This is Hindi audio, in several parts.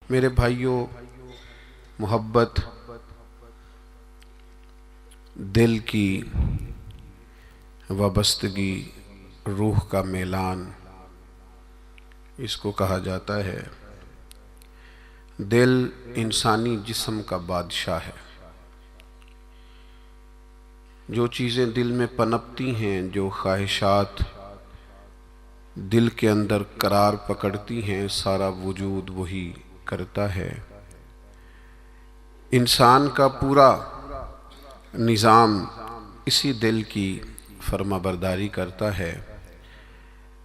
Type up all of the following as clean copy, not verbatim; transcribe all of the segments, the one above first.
मेरे भाइयों, मोहब्बत दिल की वाबस्तगी, रूह का मेलान, इसको कहा जाता है। दिल इंसानी जिस्म का बादशाह है। जो चीज़ें दिल में पनपती हैं, जो ख्वाहिशात दिल के अंदर करार पकड़ती हैं, सारा वजूद वही करता है। इंसान का पूरा निज़ाम इसी दिल की फर्माबरदारी करता है।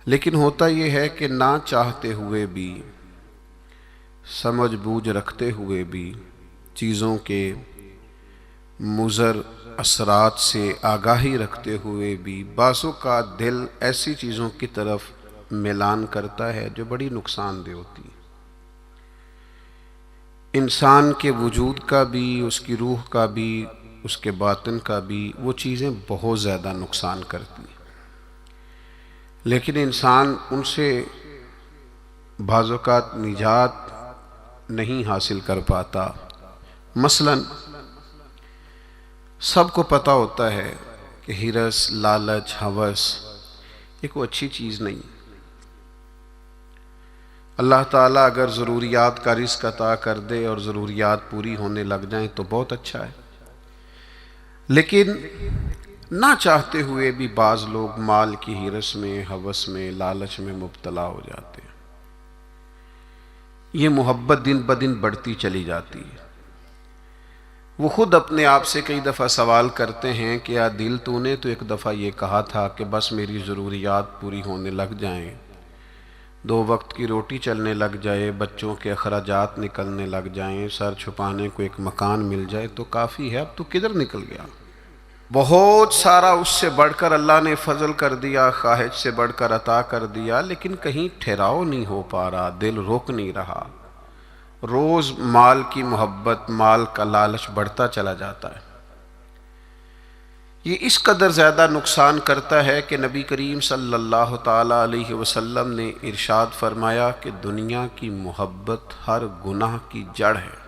लेकिन होता यह है कि ना चाहते हुए भी, समझ बूझ रखते हुए भी, चीज़ों के मुज़र असरात से आगाही रखते हुए भी बासों का दिल ऐसी चीज़ों की तरफ मिलान करता है जो बड़ी नुकसानदेह होती है। इंसान के वजूद का भी, उसकी रूह का भी, उसके बातिन का भी वो चीज़ें बहुत ज़्यादा नुकसान करती हैं। लेकिन इंसान उनसे बाज़-औक़ात निजात नहीं हासिल कर पाता। मसलन सबको पता होता है कि हिरस, लालच, हवस ये कोई अच्छी चीज़ नहीं। अल्लाह ताला अगर ज़रूरियात का रिज़्क़ अता कर दे और ज़रूरियात पूरी होने लग जाएं तो बहुत अच्छा है। लेकिन ना चाहते हुए भी बाज़ लोग माल की हिरस में, हवस में, लालच में मुब्तला हो जाते हैं। ये मोहब्बत दिन ब दिन बढ़ती चली जाती है। वो खुद अपने आप से कई दफ़ा सवाल करते हैं कि या दिल, तूने तो एक दफ़ा ये कहा था कि बस मेरी ज़रूरियात पूरी होने लग जाएं, 2 वक्त की रोटी चलने लग जाए, बच्चों के अखराजात निकलने लग जाएं, सर छुपाने को एक मकान मिल जाए तो काफ़ी है। अब तू किधर निकल गया? बहुत सारा उससे बढ़कर अल्लाह ने फजल कर दिया, ख्वाहिश से बढ़कर अता कर दिया, लेकिन कहीं ठहराव नहीं हो पा रहा, दिल रुक नहीं रहा। रोज़ माल की मोहब्बत, माल का लालच बढ़ता चला जाता है। ये इस कदर ज़्यादा नुकसान करता है कि नबी करीम सल्लल्लाहु ताला अलैहि वसल्लम ने इरशाद फरमाया कि दुनिया की मोहब्बत हर गुनाह की जड़ है।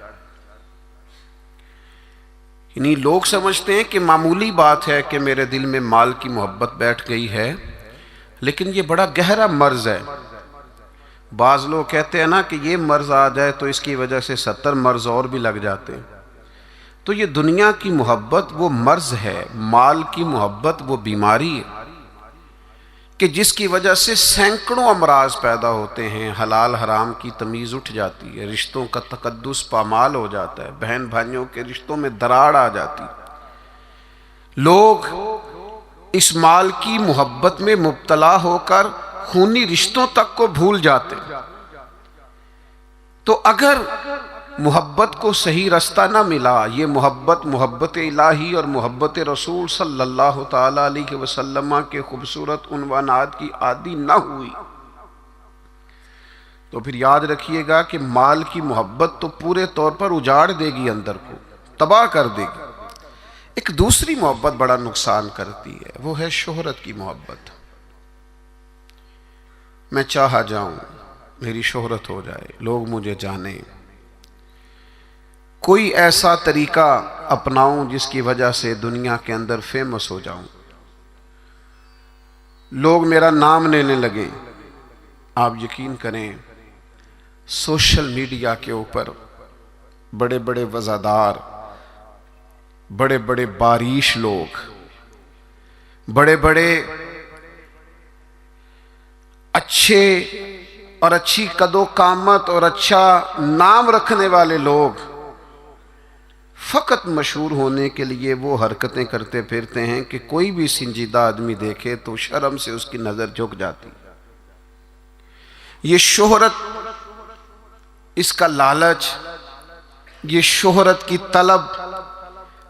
यानी लोग समझते हैं कि मामूली बात है कि मेरे दिल में माल की मोहब्बत बैठ गई है, लेकिन ये बड़ा गहरा मर्ज़ है। बाज़ लोग कहते हैं ना कि ये मर्ज़ आ जाए तो इसकी वजह से 70 मर्ज़ और भी लग जाते हैं। तो ये दुनिया की मोहब्बत वो मर्ज़ है, माल की मोहब्बत वो बीमारी है कि जिसकी वजह से सैकड़ों अमराज पैदा होते हैं। हलाल हराम की तमीज़ उठ जाती है, रिश्तों का तकद्दुस पामाल हो जाता है, बहन भाइयों के रिश्तों में दरार आ जाती है। लोग इस माल की मोहब्बत में मुब्तला होकर खूनी रिश्तों तक को भूल जाते। तो अगर मोहब्बत को सही रास्ता ना मिला, ये मोहब्बत इलाही और मोहब्बत रसूल सल्लल्लाहु ताला अलैहि वसल्लम के खूबसूरत उन्वानात की आदी ना हुई, तो फिर याद रखिएगा कि माल की मोहब्बत तो पूरे तौर पर उजाड़ देगी, अंदर को तबाह कर देगी। एक दूसरी मोहब्बत बड़ा नुकसान करती है, वो है शोहरत की मोहब्बत। मैं चाहा जाऊं, मेरी शोहरत हो जाए, लोग मुझे जाने, कोई ऐसा तरीका अपनाऊं जिसकी वजह से दुनिया के अंदर फेमस हो जाऊं, लोग मेरा नाम लेने लगे। आप यकीन करें, सोशल मीडिया के ऊपर बड़े बड़े वज़ादार, बड़े बड़े बारिश लोग, बड़े बड़े अच्छे और अच्छी कदो कामत और अच्छा नाम रखने वाले लोग फ़कत मशहूर होने के लिए वो हरकतें करते फिरते हैं कि कोई भी संजीदा आदमी देखे तो शर्म से उसकी नज़र झुक जाती। ये शोहरत, इसका लालच, ये शोहरत की तलब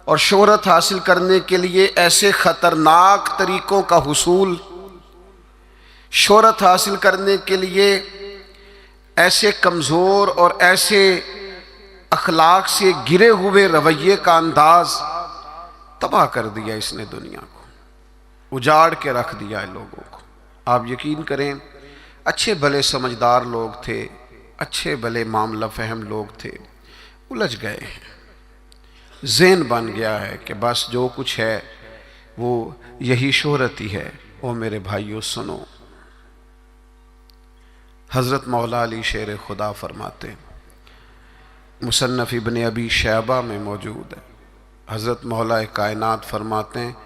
और शोहरत हासिल करने के लिए ऐसे ख़तरनाक तरीक़ों का हुसूल, शोहरत हासिल करने के लिए ऐसे कमज़ोर और ऐसे अखलाक से गिरे हुए रवैये का अंदाज तबाह कर दिया इसने दुनिया को, उजाड़ के रख दिया है लोगों को। आप यकीन करें, अच्छे भले समझदार लोग थे, अच्छे भले मामला फहम लोग थे, उलझ गए हैं। ज़हन बन गया है कि बस जो कुछ है वो यही शोहरत ही है। ओ मेरे भाइयों सुनो, हज़रत मौला अली शेर खुदा फरमाते, मुसन्नफ़ इब्न अबी शैबा में मौजूद है, हज़रत मौला कायनात फरमाते हैं,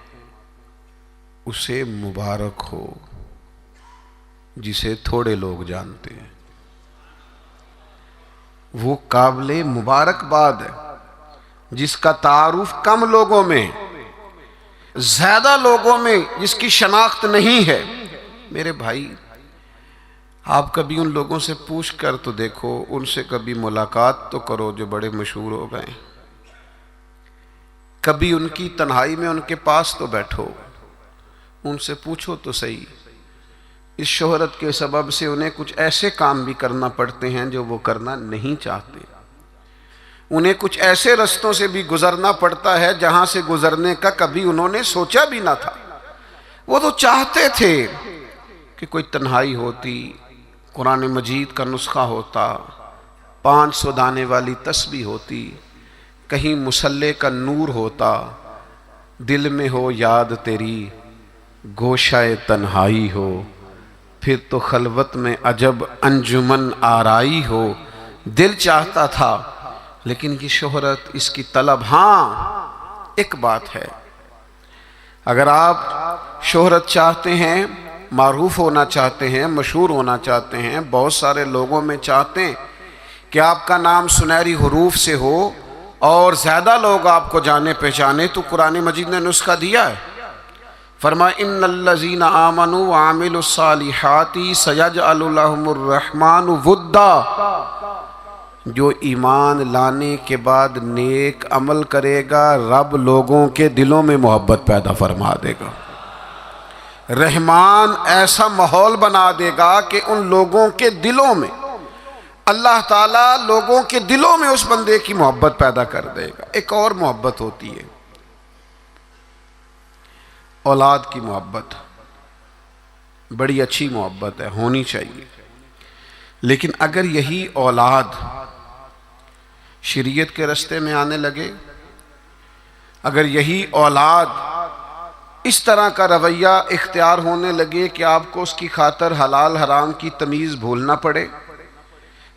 उसे मुबारक हो जिसे थोड़े लोग जानते हैं। वो काबिले मुबारकबाद है जिसका तारुफ कम लोगों में, ज्यादा लोगों में जिसकी शनाख्त नहीं है। मेरे भाई, आप कभी उन लोगों से पूछ कर तो देखो, उनसे कभी मुलाकात तो करो जो बड़े मशहूर हो गए। कभी उनकी तन्हाई में उनके पास तो बैठो, उनसे पूछो तो सही। इस शोहरत के सबब से उन्हें कुछ ऐसे काम भी करना पड़ते हैं जो वो करना नहीं चाहते। उन्हें कुछ ऐसे रस्तों से भी गुजरना पड़ता है जहां से गुजरने का कभी उन्होंने सोचा भी ना था। वो तो चाहते थे कि कोई तन्हाई होती, कुरान मजीद का नुस्खा होता, 500 दाने वाली तस्बीह होती, कहीं मुसल्ले का नूर होता, दिल में हो याद तेरी, गोशाए तन्हाई हो, फिर तो खलवत में अजब अंजुमन आराई हो। दिल चाहता था, लेकिन ये शोहरत, इसकी तलब। हाँ, एक बात है, अगर आप शोहरत चाहते हैं, मारूफ होना चाहते हैं, मशहूर होना चाहते हैं, बहुत सारे लोगों में चाहते हैं कि आपका नाम सुनहरी हुरूफ से हो और ज़्यादा लोग आपको जाने पहचाने, तो कुरान मजीद ने नुस्खा दिया है। फरमा इन्नल्लज़ीना आमनू व आमिलुस्सालिहाति सयजअलु लहुमुर रहमानु वुद्दा, जो ईमान लाने के बाद नेक अमल करेगा, रब लोगों के दिलों में मोहब्बत पैदा फरमा देगा। रहमान ऐसा माहौल बना देगा कि उन लोगों के दिलों में, अल्लाह ताला लोगों के दिलों में उस बंदे की मोहब्बत पैदा कर देगा। एक और मोहब्बत होती है, औलाद की मोहब्बत। बड़ी अच्छी मोहब्बत है, होनी चाहिए। लेकिन अगर यही औलाद शरीयत के रास्ते में आने लगे, अगर यही औलाद इस तरह का रवैया इख्तियार होने लगे कि आपको उसकी खातर हलाल हराम की तमीज़ भूलना पड़े,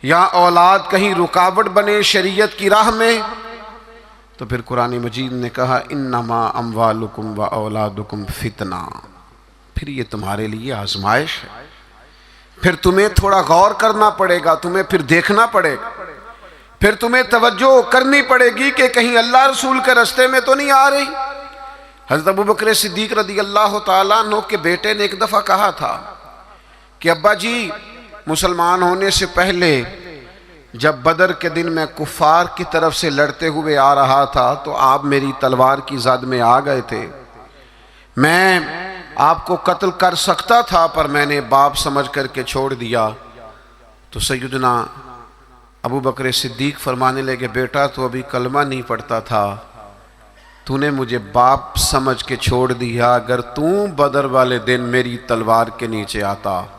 या औलाद कहीं रुकावट बने शरीयत की राह में, तो फिर कुरान मजीद ने कहा इन्नमा अम्वालुकुम व औलादुकुम फितना, फिर ये तुम्हारे लिए आजमाइश है। फिर तुम्हें थोड़ा गौर करना पड़ेगा, तुम्हें फिर देखना पड़ेगा, फिर तुम्हें तवज्जो करनी पड़ेगी कि कहीं अल्लाह रसूल के रास्ते में तो नहीं आ रही। हज़रत अबू बकर सिद्दीक़ रज़ी अल्लाह तआला अन्हु के बेटे ने एक दफ़ा कहा था कि अब्बा जी, मुसलमान होने से पहले जब बदर के दिन मैं कुफ़ार की तरफ से लड़ते हुए आ रहा था तो आप मेरी तलवार की ज़द में आ गए थे। मैं आपको कत्ल कर सकता था, पर मैंने बाप समझ करके छोड़ दिया। तो सैयदना अबू बकर सिद्दीक़ फरमाने लगे, बेटा तो अभी कलमा नहीं पढ़ता था, तूने मुझे बाप समझ के छोड़ दिया। अगर तू बदर वाले दिन मेरी तलवार के नीचे आता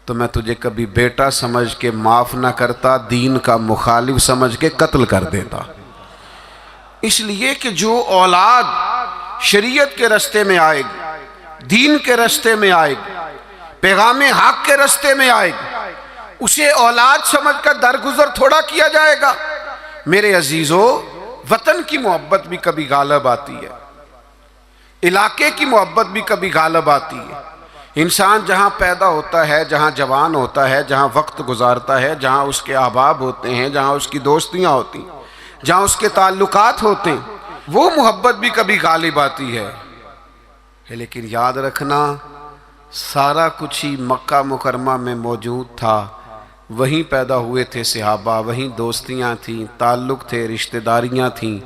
तो मैं तुझे कभी बेटा समझ के माफ़ ना करता, दीन का मुखालिफ समझ के कत्ल कर देता। इसलिए कि जो औलाद शरीयत के रास्ते में आएगी, दीन के रास्ते में आएगी, पैगाम हक के रास्ते में आएगी, उसे औलाद समझकर दरगुजर थोड़ा किया जाएगा। मेरे अजीज़ों, वतन की मोहब्बत भी कभी गालब आती है, इलाके की मोहब्बत भी कभी गालब आती है। इंसान जहाँ पैदा होता है, जहाँ जवान होता है, जहाँ वक्त गुजारता है, जहाँ उसके अहबाब होते हैं, जहाँ उसकी दोस्तियाँ होती हैं, जहाँ उसके ताल्लुकात होते हैं, वो मोहब्बत भी कभी गालिब आती है। लेकिन याद रखना, सारा कुछ ही मक्का मुकरमा में मौजूद था। वहीं पैदा हुए थे सहाबा, वहीं दोस्तियाँ थीं, ताल्लुक़ थे, रिश्तेदारियाँ थीं।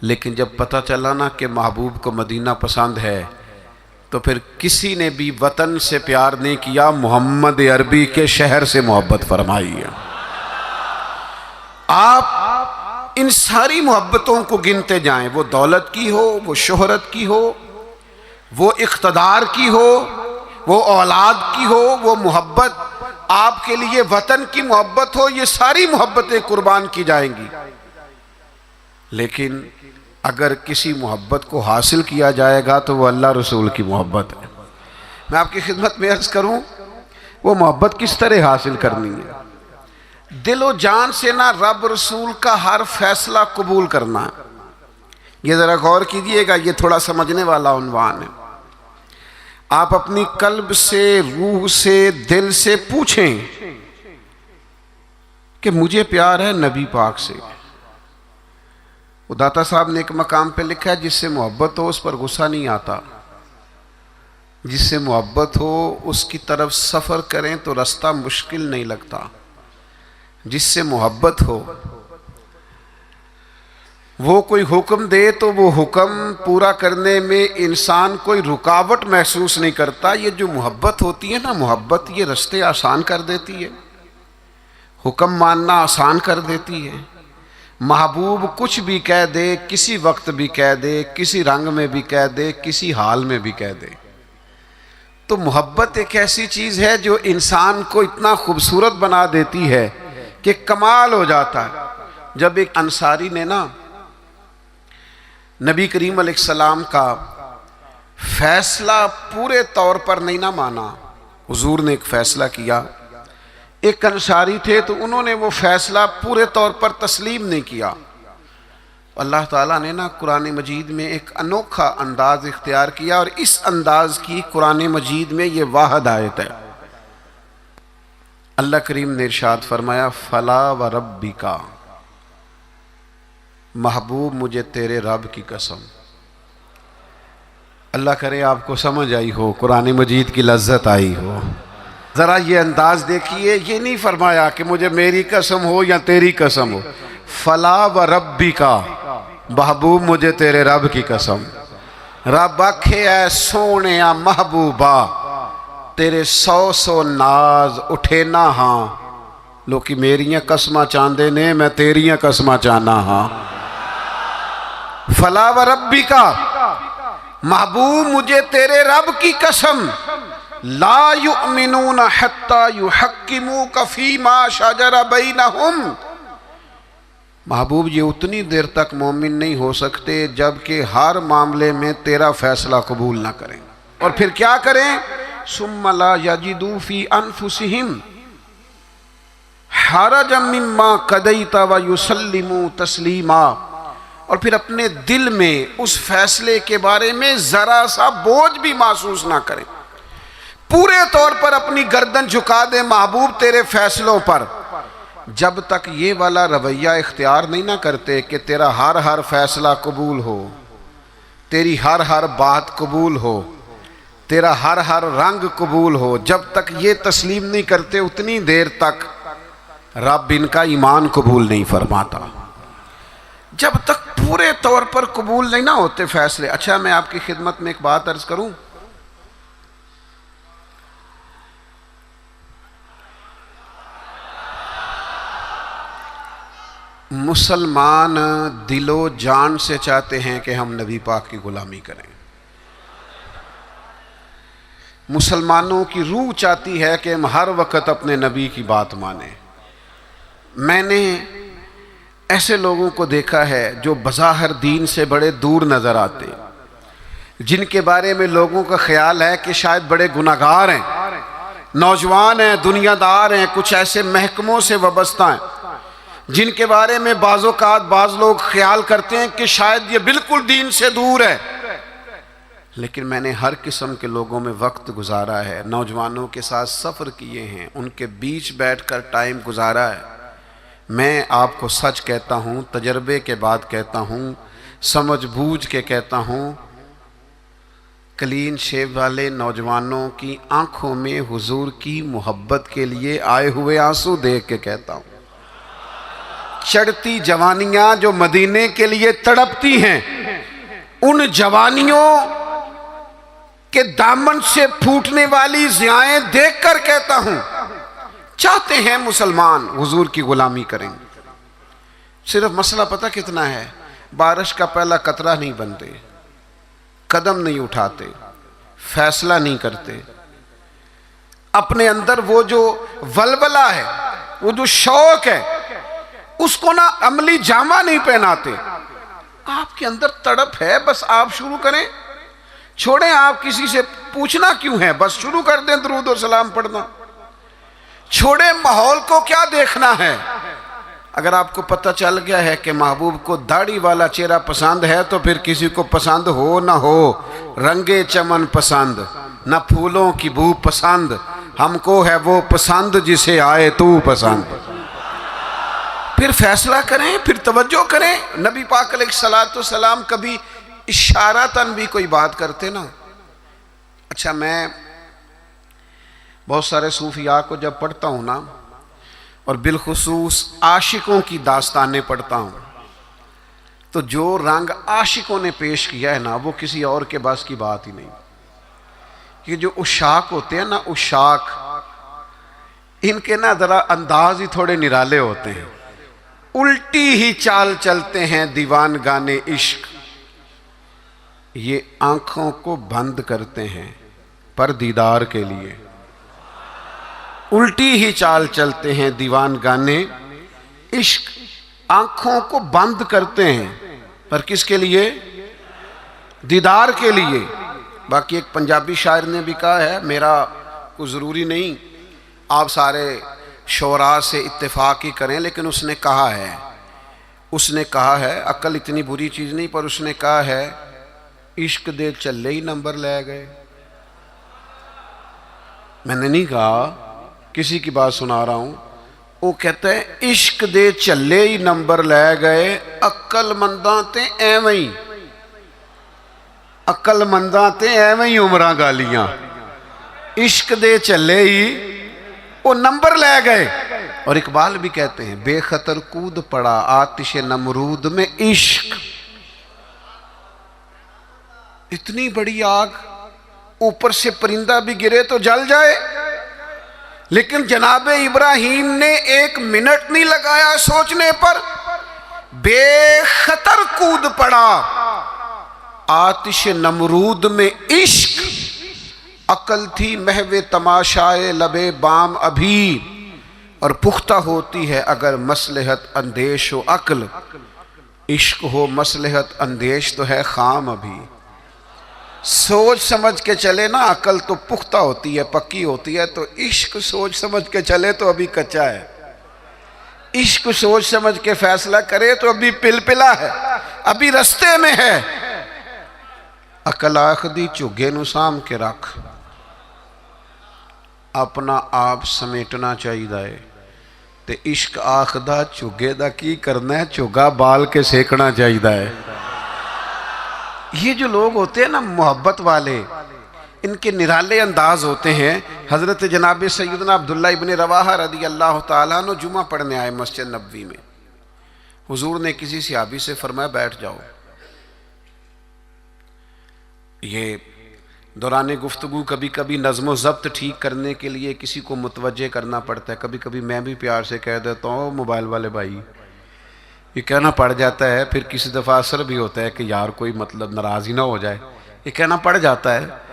लेकिन जब पता चला ना कि महबूब को मदीना पसंद है, तो फिर किसी ने भी वतन से प्यार नहीं किया, मोहम्मद अरबी के शहर से मोहब्बत फरमाई है। आप इन सारी मोहब्बतों को गिनते जाएं, वो दौलत की हो, वो शोहरत की हो, वो इख्तदार की हो, वो औलाद की हो, वो मोहब्बत आपके लिए वतन की मोहब्बत हो, ये सारी मोहब्बतें कुर्बान की जाएंगी। लेकिन अगर किसी मोहब्बत को हासिल किया जाएगा तो वो अल्लाह रसूल की मोहब्बत है। मैं आपकी खिदमत में अर्ज करूं, वो मोहब्बत किस तरह हासिल करनी है? दिलो जान से ना रब रसूल का हर फैसला कबूल करना है। ये ज़रा गौर कीजिएगा, ये थोड़ा समझने वाला उन्वान है। आप अपनी कल्ब से, रूह से, दिल से पूछें कि मुझे प्यार है नबी पाक से। दाता साहब ने एक मकाम पे लिखा है, जिससे मोहब्बत हो उस पर गुस्सा नहीं आता, जिससे मोहब्बत हो उसकी तरफ सफ़र करें तो रास्ता मुश्किल नहीं लगता। जिससे मोहब्बत हो वो कोई हुक्म दे तो वो हुक्म पूरा करने में इंसान कोई रुकावट महसूस नहीं करता। ये जो मोहब्बत होती है ना, मोहब्बत ये रास्ते आसान कर देती है, हुक्म मानना आसान कर देती है। महबूब कुछ भी कह दे, किसी वक्त भी कह दे, किसी रंग में भी कह दे, किसी हाल में भी कह दे। तो मोहब्बत एक ऐसी चीज़ है जो इंसान को इतना खूबसूरत बना देती है कि कमाल हो जाता है। जब एक अंसारी ने ना नबी करीम अलैहिस्सलाम का फैसला पूरे तौर पर नहीं ना माना, हुजूर ने एक फ़ैसला किया, एक अंसारी थे तो उन्होंने वो फ़ैसला पूरे तौर पर तस्लीम नहीं किया। अल्लाह ताला ने ना कुरान मजीद में एक अनोखा अंदाज इख्तियार किया, और इस अंदाज की कुरान मजीद में ये वाहिद आयत है। अल्लाह करीम ने इरशाद फरमाया, फला व रब्बिका, महबूब मुझे तेरे रब की कसम। अल्लाह करे आपको समझ आई हो, कुरान मजीद की लज्जत आई हो। ज़रा ये अंदाज देखिए, ये नहीं फरमाया कि मुझे मेरी कसम हो या तेरी कसम हो। फला व रब्बी का, महबूब मुझे तेरे रब की कसम। रब आखे है सोने महबूबा, तेरे 100 नाज उठे ना हाँ। लोकी मेरियां कसमां चाहते ने, मैं तेरियां कसमां चाहना हाँ। फला व रब्बी का, महबूब मुझे तेरे रब की कसम, ला युमिनून हत्ता युहक्किमूका फीमा शजरा बैनहुम। महबूब ये उतनी देर तक मोमिन नहीं हो सकते जबकि हर मामले में तेरा फैसला कबूल ना करें। और फिर क्या करें? सुम्मा ला यजिदू फी अनफुसिहिम हरजम मिम्मा कदैता व युसल्लिमू तस्लीमा। और फिर अपने दिल में उस फैसले के बारे में ज़रा सा बोझ भी महसूस ना करें, पूरे तौर पर अपनी गर्दन झुका दे महबूब तेरे फैसलों पर। जब तक ये वाला रवैया इख्तियार नहीं ना करते कि तेरा हर हर फैसला कबूल हो, तेरी हर हर बात कबूल हो, तेरा हर हर रंग कबूल हो, जब तक ये तस्लीम नहीं करते उतनी देर तक रब इनका ईमान कबूल नहीं फरमाता। जब तक पूरे तौर पर कबूल नहीं ना होते फैसले। अच्छा, मैं आपकी खिदमत में एक बात अर्ज करूं, मुसलमान दिलो जान से चाहते हैं कि हम नबी पाक की गुलामी करें। मुसलमानों की रूह चाहती है कि हम हर वक्त अपने नबी की बात माने। मैंने ऐसे लोगों को देखा है जो बज़ाहिर दीन से बड़े दूर नज़र आते, जिनके बारे में लोगों का ख्याल है कि शायद बड़े गुनाहगार हैं, नौजवान हैं, दुनियादार हैं, कुछ ऐसे महकमों से वाबस्ता हैं, जिनके बारे में बाज़-ओ-क़ात बाज़ लोग ख्याल करते हैं कि शायद ये बिल्कुल दीन से दूर है। लेकिन मैंने हर किस्म के लोगों में वक्त गुजारा है, नौजवानों के साथ सफ़र किए हैं, उनके बीच बैठकर टाइम गुजारा है। मैं आपको सच कहता हूँ, तजर्बे के बाद कहता हूँ, समझ बूझ के कहता हूँ, क्लीन शेव वाले नौजवानों की आंखों में हुजूर की मोहब्बत के लिए आए हुए आंसू देख के कहता हूँ। चढ़ती जवानियाँ जो मदीने के लिए तड़पती हैं, उन जवानियों के दामन से फूटने वाली ज़ियाएं देखकर कहता हूँ, चाहते हैं मुसलमान हुजूर की गुलामी करें। सिर्फ मसला पता कितना है? बारिश का पहला कतरा नहीं बनते, कदम नहीं उठाते, फैसला नहीं करते, अपने अंदर वो जो वलवला है, वो जो शौक है, उसको ना अमली जामा नहीं पहनाते। आपके अंदर तड़प है, बस आप शुरू करें, छोड़ें आप किसी से पूछना क्यों है, बस शुरू कर दें दुरूद और सलाम पढ़ना। छोड़ें माहौल को क्या देखना है। अगर आपको पता चल गया है कि महबूब को दाढ़ी वाला चेहरा पसंद है, तो फिर किसी को पसंद हो ना हो, रंगे चमन पसंद न फूलों की बू पसंद, हमको है वो पसंद जिसे आए तू पसंद। फिर फैसला करें, फिर तवज्जो करें। नबी पाक अलैहिस्सलातु सलाम कभी इशारतन भी कोई बात करते ना। अच्छा, मैं बहुत सारे सूफिया को जब पढ़ता हूँ ना, और बिलखुसूस आशिकों की दास्तानें पढ़ता हूँ, तो जो रंग आशिकों ने पेश किया है ना, वो किसी और के बस की बात ही नहीं। कि जो उशाक होते हैं ना, उशाक, इनके ना जरा अंदाज ही थोड़े निराले होते हैं। उल्टी ही चाल चलते हैं दीवान गाने इश्क, ये आंखों को बंद करते हैं पर दीदार के लिए। उल्टी ही चाल चलते हैं दीवान गाने इश्क, आंखों को बंद करते हैं पर किसके लिए? दीदार के लिए। बाकी एक पंजाबी शायर ने भी कहा है, मेरा कोई ज़रूरी नहीं आप सारे शोरा से इत्तेफाक ही करें, लेकिन उसने कहा है अक्ल इतनी बुरी चीज़ नहीं, पर उसने कहा है इश्क दे चले ही नंबर ले गए। मैंने नहीं कहा, किसी की बात सुना रहा हूं। वो कहता है इश्क दे चले ही नंबर ले गए, अक्लमंदा ते एवें ही, अक्लमंदा ते एवें ही उमरां गालियां। इश्क दे चले ही वो नंबर ले गए। और इकबाल भी कहते हैं बेखतर कूद पड़ा आतिश नमरूद में इश्क। इतनी बड़ी आग, ऊपर से परिंदा भी गिरे तो जल जाए, लेकिन जनाबे इब्राहिम ने 1 मिनट नहीं लगाया सोचने पर, बेखतर कूद पड़ा आतिश नमरूद में इश्क। अकल थी महवे तमाशाए लबे बाम अभी, और पुख्ता होती है अगर मसलहत अंदेश हो अक्ल। इश्क हो मसलहत अंदेश तो है खाम अभी। सोच समझ के चले ना, अकल तो पुख्ता होती है, पक्की होती है, तो इश्क सोच समझ के चले तो अभी कच्चा है। इश्क सोच समझ के फैसला करे तो अभी पिलपिला है, अभी रस्ते में है। अकल आखदी झुगे नूं साम के रख, अपना आप समेटना चाहिए। ते इश्क आखदा झुगे दा की करना है, झुगा बाल के सेकना चाहिए। ये जो लोग होते हैं ना मोहब्बत वाले, इनके निराले अंदाज होते हैं। हज़रत जनाब सैयदना अब्दुल्ला इब्न रवाहा रदी अल्लाह ताला अन्हु जुमा पढ़ने आए मस्जिद नबवी में। हुजूर ने किसी सहाबी से फरमाया बैठ जाओ। ये दौरान गुफ्तगू कभी कभी नज़्म ज़ब्त ठीक करने के लिए किसी को मुतवज्जे करना पड़ता है। कभी कभी मैं भी प्यार से कह देता हूँ मोबाइल वाले भाई, ये कहना पड़ जाता है। फिर किसी दफ़ा असर भी होता है कि यार कोई मतलब नाराज़ ही ना हो जाए, ये कहना पड़ जाता है।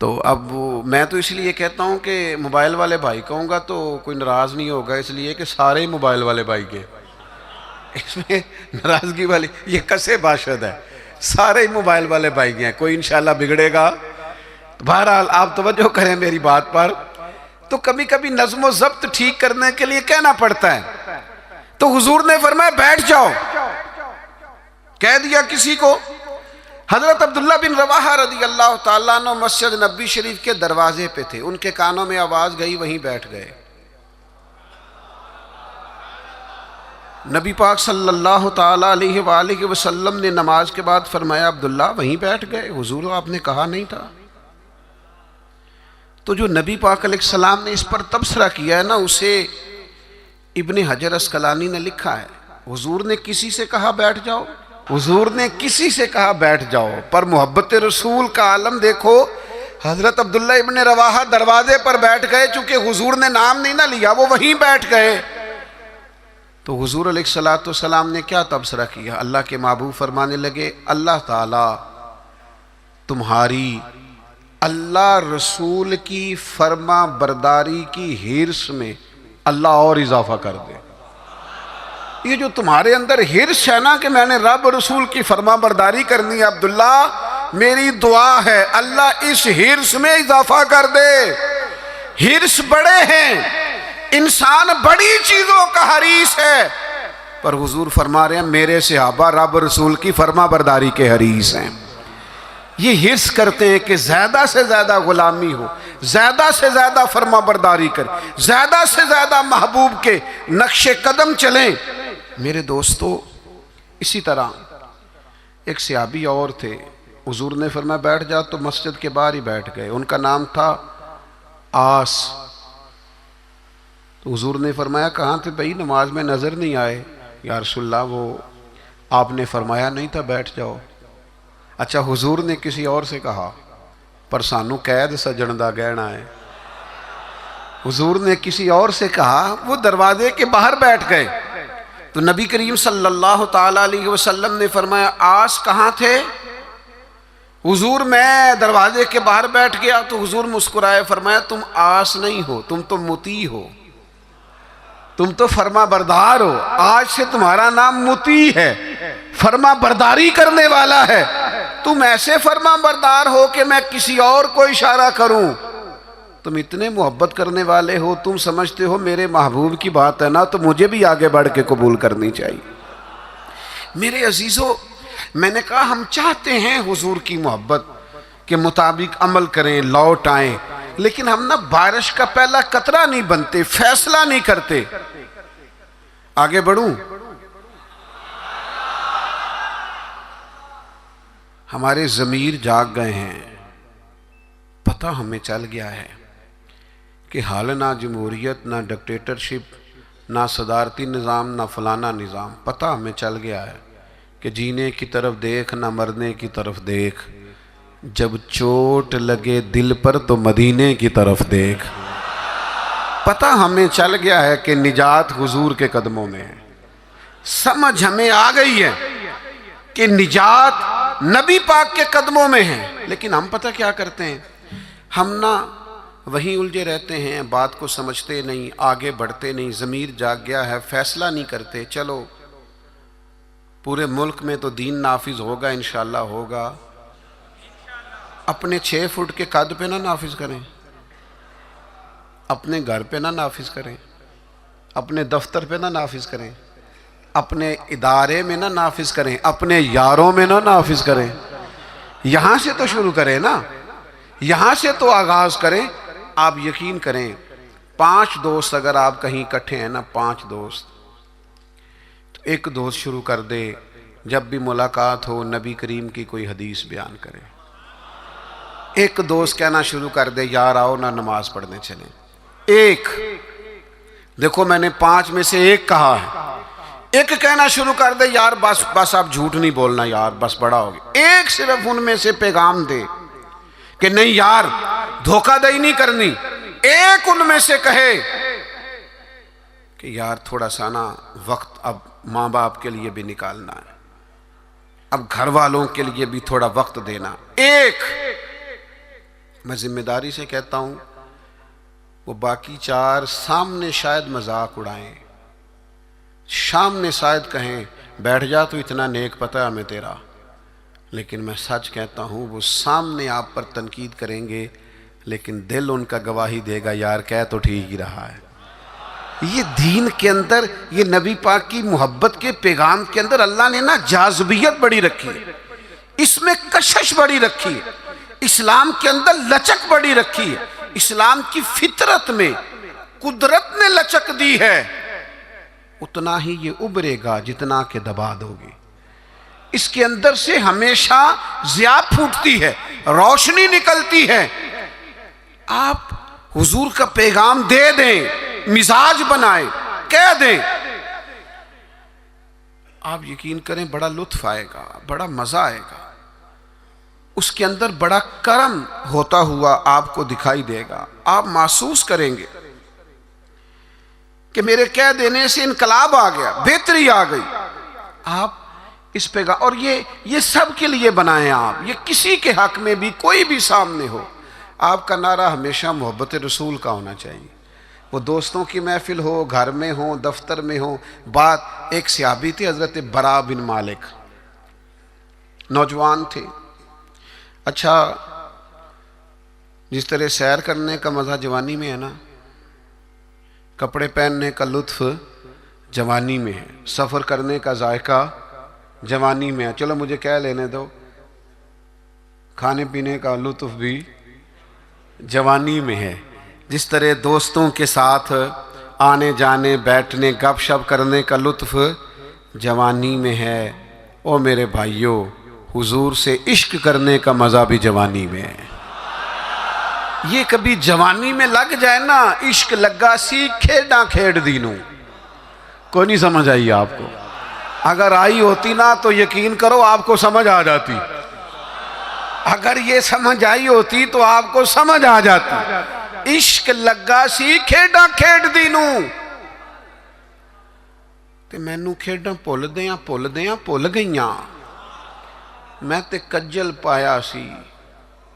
तो अब मैं तो इसलिए कहता हूँ कि मोबाइल वाले भाई कहूँगा तो कोई नाराज़ नहीं होगा, इसलिए कि सारे ही मोबाइल वाले भाई के, इसमें नाराज़गी वाली ये कसे बाशद है, सारे ही मोबाइल वाले भाई हैं, कोई इंशाल्लाह बिगड़ेगा। बहरहाल आप तवज्जो करें मेरी बात पर। तो कभी कभी नज़्म ज़ब्त ठीक करने के लिए कहना पड़ता है। तो हुजूर ने फरमाया बैठ जाओ, कह दिया किसी को। हजरत अब्दुल्ला बिन रवाहा रदी अल्लाह ताला अन्हु मस्जिद नबी शरीफ के दरवाजे पे थे, उनके कानों में आवाज गई, वहीं बैठ गए। नबी पाक सल्लल्लाहु ताला अलैहि वसल्लम ने नमाज के बाद फरमाया अब्दुल्ला वहीं बैठ गए, हुजूर आपने कहा नहीं था। तो जो नबी पाक अलैहिस्सलाम ने इस पर तबसरा किया है ना, उसे इब्ने हजर अस्कलानी ने लिखा है, हुजूर ने किसी से कहा बैठ जाओ, हुजूर ने किसी से कहा बैठ जाओ, पर मोहब्बत रसूल का आलम देखो। हजरत अब्दुल्ला इब्ने रवाहा दरवाजे पर बैठ गए, चूंकि हुजूर ने नाम नहीं ना लिया, वो वहीं बैठ गए। तो हुजूर अलैहिस्सलाम ने क्या तबसरा किया, अल्लाह के महबूब फरमाने लगे अल्लाह ताला तुम्हारी अल्लाह रसूल की फर्मा बरदारी की हिर्स में अल्लाह और इजाफा कर दे। ये जो तुम्हारे अंदर हिर्स है ना कि मैंने रब रसूल की फर्मा बरदारी करनी है, अब्दुल्ला मेरी दुआ है अल्लाह इस हिर्स में इजाफा कर दे। हिर्स बड़े हैं, इंसान बड़ी चीजों का हरीस है, पर हुजूर फरमा रहे हैं मेरे सहाबा रब रसूल की फर्मा बरदारी के हरीस हैं। ये हिर्स करते हैं कि ज्यादा से ज्यादा गुलामी हो, ज्यादा से ज्यादा फर्मा बरदारी करें, ज्यादा से ज्यादा महबूब के नक्शे कदम चलें। मेरे दोस्तों, इसी तरह एक सहाबी और थे, हुजूर ने फरमाया बैठ जा, तो मस्जिद के बाहर ही बैठ गए। उनका नाम था आस। तो हुजूर ने फरमाया कहाँ थे भाई, नमाज में नजर नहीं आए। या रसूलल्लाह वो आपने फरमाया नहीं था बैठ जाओ। अच्छा, हुजूर ने किसी और से कहा, पर सानू कैद सजन दा गहना है। हुजूर ने किसी और से कहा, वो दरवाजे के बाहर बैठ गए। तो नबी करीम सल्लल्लाहु ताला अलैहि वसल्लम ने फरमाया आस कहाँ थे? हुजूर मैं दरवाजे के बाहर बैठ गया। तो हुजूर मुस्कुराए, फरमाया तुम आस नहीं हो, तुम तो मुती हो, तुम तो फर्मा बरदार हो। आज से तुम्हारा नाम मुती है, फर्मा बरदारी करने वाला है। तुम ऐसे फर्मा बरदार हो कि मैं किसी और को इशारा करूं। तुम इतने मोहब्बत करने वाले हो, तुम समझते हो मेरे महबूब की बात है ना, तो मुझे भी आगे बढ़ के कबूल करनी चाहिए। मेरे अजीजों, मैंने कहा हम चाहते हैं हुजूर की मोहब्बत के मुताबिक अमल करें, लौट आए, लेकिन हम ना बारिश का पहला कतरा नहीं बनते, फैसला नहीं करते। आगे बढ़ूं? हमारे ज़मीर जाग गए हैं, पता हमें चल गया है कि हाल ना जमहूरियत, ना डिक्टेटरशिप, ना सदारती निज़ाम, ना फलाना निज़ाम। पता हमें चल गया है कि जीने की तरफ देख, ना मरने की तरफ देख, जब चोट लगे दिल पर तो मदीने की तरफ देख। पता हमें चल गया है कि निजात हुजूर के कदमों में है। समझ हमें आ गई है कि निजात नबी पाक के कदमों में है। लेकिन हम पता क्या करते हैं, हम ना वहीं उलझे रहते हैं, बात को समझते नहीं, आगे बढ़ते नहीं। ज़मीर जाग गया है, फैसला नहीं करते। चलो पूरे मुल्क में तो दीन नाफिज होगा, इंशाअल्लाह होगा। अपने 6 फुट के कद पे ना नाफिज करें, अपने घर पे ना नाफिज करें, अपने दफ्तर पे ना नाफिज करें, अपने इदारे में ना नाफिज करें, अपने यारों में ना नाफिज करें। यहां से तो शुरू करें ना, यहां से तो आगाज करें। आप यकीन करें, 5 दोस्त अगर आप कहीं इकट्ठे हैं ना, 5 दोस्त, तो एक दोस्त शुरू कर दे, जब भी मुलाकात हो नबी करीम की कोई हदीस बयान करे। एक दोस्त कहना शुरू कर दे, यार आओ ना नमाज पढ़ने चले। एक, देखो मैंने 5 में से एक कहा है। एक कहना शुरू कर दे, यार बस बस आप झूठ नहीं बोलना यार, बस बड़ा हो गया। एक सिर्फ उनमें से पैगाम दे कि नहीं यार धोखाधड़ी नहीं करनी। एक उनमें से कहे कि यार थोड़ा सा ना वक्त अब माँ बाप के लिए भी निकालना है, अब घर वालों के लिए भी थोड़ा वक्त देना। एक, मैं जिम्मेदारी से कहता हूं, वो बाकी 4 सामने शायद मजाक उड़ाएं, सामने शायद कहें बैठ जा तो इतना नेक पता है हमें तेरा, लेकिन मैं सच कहता हूं वो सामने आप पर तनकीद करेंगे, लेकिन दिल उनका गवाही देगा यार कह तो ठीक ही रहा है। ये दीन के अंदर, ये नबी पाक की मोहब्बत के पैगाम के अंदर अल्लाह ने ना जाज़बियत बड़ी रखी है, इसमें कशिश बड़ी रखी है, इस्लाम के अंदर लचक बड़ी रखी है। इस्लाम की फितरत में कुदरत ने लचक दी है, उतना ही ये उभरेगा जितना के दबा दोगे। इसके अंदर से हमेशा ज़िया फूटती है, रोशनी निकलती है। आप हुजूर का पैगाम दे दें, मिजाज बनाए, कह दें, आप यकीन करें बड़ा लुत्फ आएगा, बड़ा मजा आएगा। उसके अंदर बड़ा करम होता हुआ आपको दिखाई देगा। आप महसूस करेंगे कि मेरे कह देने से इनकलाब आ गया, बेहतरी आ गई। आप इस पे और ये सब के लिए बनाए आप, ये किसी के हक में भी कोई भी सामने हो, आपका नारा हमेशा मोहब्बत रसूल का होना चाहिए। वो दोस्तों की महफिल हो, घर में हो, दफ्तर में हो। बात एक सहाबी थे, हज़रत बरा बिन मालिक, नौजवान थे। अच्छा, जिस तरह सैर करने का मज़ा जवानी में है ना, कपड़े पहनने का लुत्फ जवानी में है, सफ़र करने का जायका जवानी में है। चलो मुझे क्या लेने दो, खाने पीने का लुत्फ भी जवानी में है। जिस तरह दोस्तों के साथ आने जाने, बैठने, गपशप करने का लुत्फ जवानी में है। ओ मेरे भाइयों, हुजूर से इश्क करने का मज़ा भी जवानी में है। ये कभी जवानी में लग जाए ना, इश्क लगा सी खेड़ा खेड़ दीनू, कोई नहीं समझ आई आपको। अगर आई होती ना तो यकीन करो आपको समझ आ जाती। अगर ये समझ आई होती तो आपको समझ आ जाती। इश्क लगा सी खेड़ा खेड़ दीनू, ते मैनू खेड़ा भुलदियां भुलदियां भुल गईयां। मैं ते कज्जल पाया सी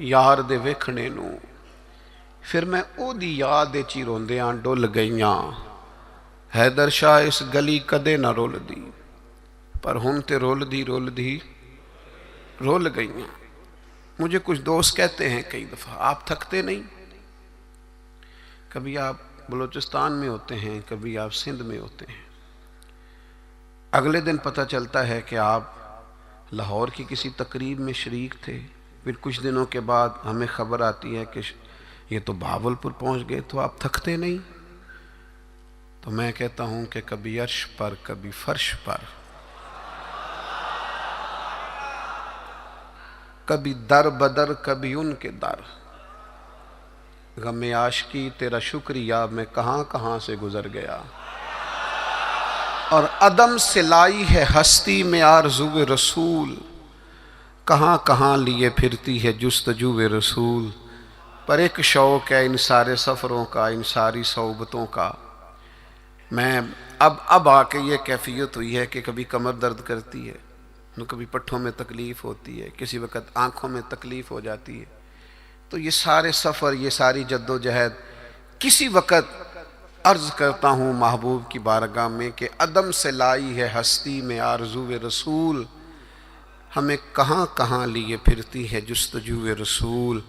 यार दे वेखणे नू, फिर मैं ओदी याद च रोंदियां डुल गईयां। हैदर शाह इस गली कदे ना रुलदी, पर हुण ते रुलदी रुलदी रुल गईयां। मुझे कुछ दोस्त कहते हैं कई दफ़ा, आप थकते नहीं? कभी आप बलूचिस्तान में होते हैं, कभी आप सिंध में होते हैं, अगले दिन पता चलता है कि आप लाहौर की किसी तकरीब में शरीक थे। फिर कुछ दिनों के बाद हमें खबर आती है कि ये तो भावलपुर पहुंच गए। तो आप थकते नहीं? तो मैं कहता हूं कि कभी अर्श पर, कभी फर्श पर, कभी दर बदर, कभी उनके दर। गमे आशिकी तेरा शुक्रिया, मैं कहां कहां से गुजर गया। और अदम से लाई है हस्ती में आरज़ुए रसूल, कहां कहां लिए फिरती है जुस्तजूए रसूल। पर एक शौक़ है इन सारे सफ़रों का, इन सारी सोबतों का। मैं अब आके ये कैफियत हुई है कि कभी कमर दर्द करती है, कभी पट्ठों में तकलीफ़ होती है, किसी वक्त आँखों में तकलीफ़ हो जाती है। तो ये सारे सफ़र, ये सारी जद्दोजहद, किसी वक्त अर्ज़ करता हूँ महबूब की बारगाह में कि अदम से लाई है हस्ती में आरज़ुए रसूल, हमें कहाँ कहाँ लिए फिरती है जुस्तजूए रसूल।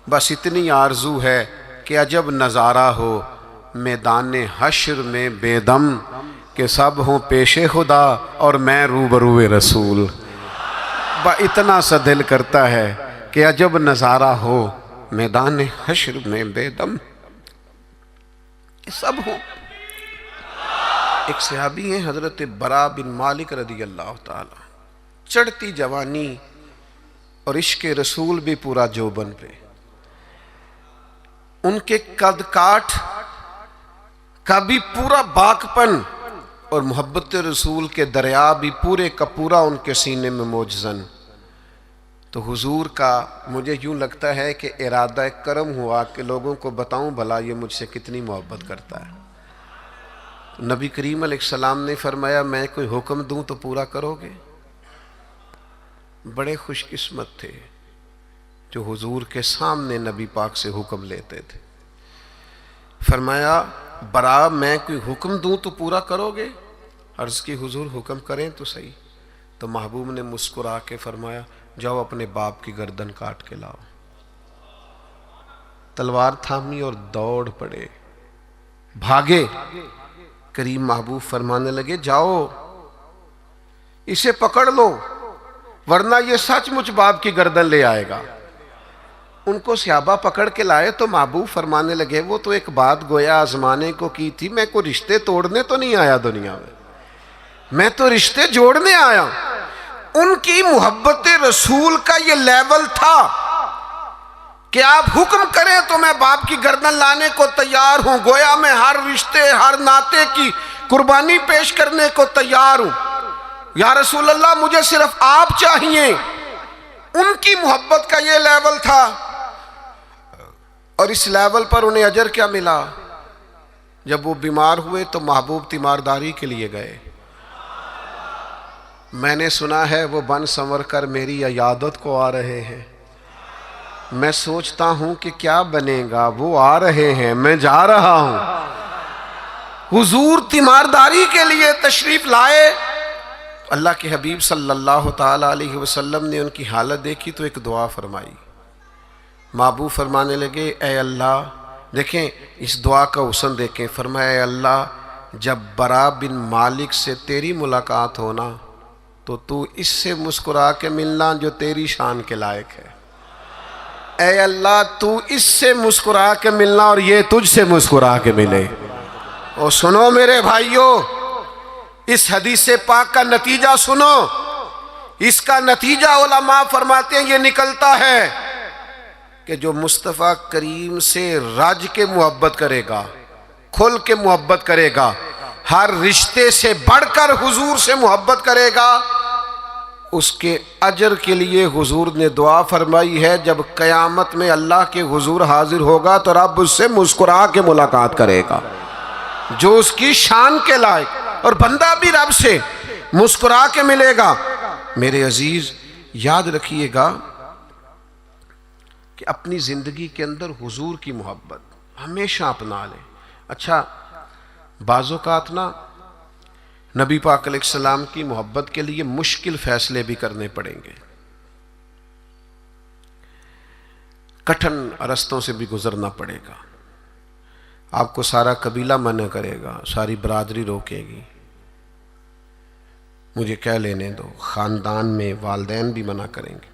बस इतनी आरज़ू है कि अजब नज़ारा हो मैदान हश्र में बेदम, कि सब हों पेशे खुदा और मैं रूबरूए रसूल। इतना सा दिल करता है कि अजब नज़ारा हो मैदान हश्र में बेदम, सब हो। एक सहाबी हैं हज़रत बरा बिन मालिक रज़ी अल्लाह ताला, चढ़ती जवानी और इश्क रसूल भी पूरा जोबन पे। उनके कद काठ का भी पूरा बाकपन और मोहब्बत रसूल के दरिया भी पूरे का पूरा उनके सीने में मौजज़न। तो हुजूर का मुझे यूँ लगता है कि इरादा करम हुआ कि लोगों को बताऊं भला ये मुझसे कितनी मोहब्बत करता है। तो नबी करीम अलैहिस्सलाम ने फरमाया, मैं कोई हुक्म दूं तो पूरा करोगे? बड़े खुशकिस्मत थे जो हुजूर के सामने नबी पाक से हुक्म लेते थे। फरमाया, बरा मैं कोई हुक्म दूं तो पूरा करोगे? अर्ज़ की, हुजूर हुक्म करें तो सही। तो महबूब ने मुस्कुरा के फरमाया, जाओ अपने बाप की गर्दन काट के लाओ। तलवार थामी और दौड़ पड़े, भागे। करीम महबूब फरमाने लगे, जाओ इसे पकड़ लो वरना ये सचमुच बाप की गर्दन ले आएगा। उनको सहाबा पकड़ के लाए तो महबूब फरमाने लगे, वो तो एक बात गोया आजमाने को की थी, मैं कोई रिश्ते तोड़ने तो नहीं आया दुनिया में, मैं तो रिश्ते जोड़ने आया। उनकी मोहब्बत रसूल का ये लेवल था कि आप हुक्म करें तो मैं बाप की गर्दन लाने को तैयार हूं। गोया मैं हर रिश्ते, हर नाते की कुर्बानी पेश करने को तैयार हूं। या रसूल अल्लाह, मुझे सिर्फ आप चाहिए। उनकी मोहब्बत का ये लेवल था। और इस लेवल पर उन्हें अजर क्या मिला? जब वो बीमार हुए तो महबूब तीमारदारी के लिए गए। मैंने सुना है वो बन संवर कर मेरी अयादत को आ रहे हैं। मैं सोचता हूं कि क्या बनेगा, वो आ रहे हैं, मैं जा रहा हूं। हुजूर तीमारदारी के लिए तशरीफ लाए। अल्लाह के हबीब सल्लल्लाहु ताला अलैहि वसल्लम ने उनकी हालत देखी तो एक दुआ फरमाई। माबू फरमाने लगे, ए अल्लाह, देखें इस दुआ का हुस्न देखें, फरमाया, ए अल्लाह, जब बरा बिन मालिक से तेरी मुलाकात होना तो तू इससे मुस्कुरा के मिलना जो तेरी शान के लायक है। ए अल्लाह, तू इससे मुस्कुरा के मिलना और ये तुझसे मुस्कुरा के मिले। और सुनो मेरे भाइयों, इस हदीस पाक का नतीजा सुनो। इसका नतीजा उलमा फरमाते हैं ये निकलता है कि जो मुस्तफ़ा करीम से रज के मोहब्बत करेगा, खुल के मोहब्बत करेगा, हर रिश्ते से बढ़कर हुजूर से मोहब्बत करेगा, उसके अजर के लिए हुजूर ने दुआ फरमाई है, जब क़यामत में अल्लाह के हुजूर हाजिर होगा तो रब उससे मुस्कुरा के मुलाकात करेगा जो उसकी शान के लायक, और बंदा भी रब से मुस्कुरा के मिलेगा। मेरे अजीज, याद रखिएगा कि अपनी ज़िंदगी के अंदर हुजूर की मोहब्बत हमेशा अपना लें। अच्छा, बाज़ौक़ात ना नबी पाक अलैहिस्सलाम की मोहब्बत के लिए मुश्किल फैसले भी करने पड़ेंगे, कठिन रास्तों से भी गुजरना पड़ेगा। आपको सारा कबीला मना करेगा, सारी बरादरी रोकेगी, मुझे कह लेने दो, ख़ानदान में वालिदैन भी मना करेंगे।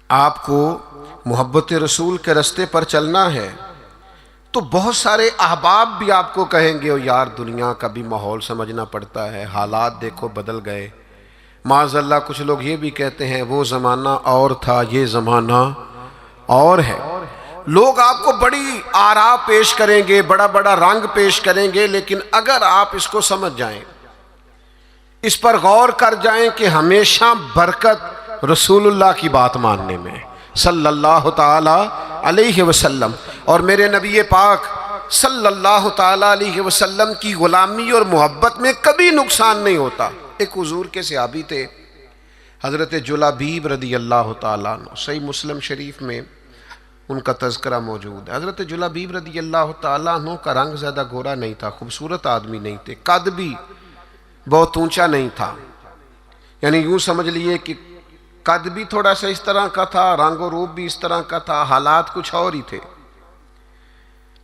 आपको मोहब्बत रसूल के रास्ते पर चलना है तो बहुत सारे अहबाब भी आपको कहेंगे, ओ यार दुनिया का भी माहौल समझना पड़ता है, हालात देखो बदल गए। माज़अल्लाह कुछ लोग ये भी कहते हैं वो ज़माना और था, ये ज़माना और है। लोग आपको बड़ी आरा पेश करेंगे, बड़ा बड़ा रंग पेश करेंगे, लेकिन अगर आप इसको समझ जाएं, इस पर गौर कर जाएं कि हमेशा बरकत रसूलुल्लाह की बात मानने में सल्लल्लाहु ताला अलैहि वसल्लम, और मेरे नबी पाक सल्लल्लाहु ताला अलैहि वसल्लम की गुलामी और मोहब्बत में कभी नुकसान नहीं होता। एक हुजूर के सहाबी थे हज़रत जुलाबीब रदी अल्लाह ताला अन्हु, सही मुस्लिम शरीफ में उनका तज़किरा मौजूद है। हज़रत जुलाबीब रदी अल्लाह ताला अन्हु का रंग ज़्यादा गोरा नहीं था, खूबसूरत आदमी नहीं थे, कद भी बहुत ऊंचा नहीं था, यानी यूँ समझ लिए कि कद भी थोड़ा सा इस तरह का था, रंग और रूप भी इस तरह का था, हालात कुछ और ही थे।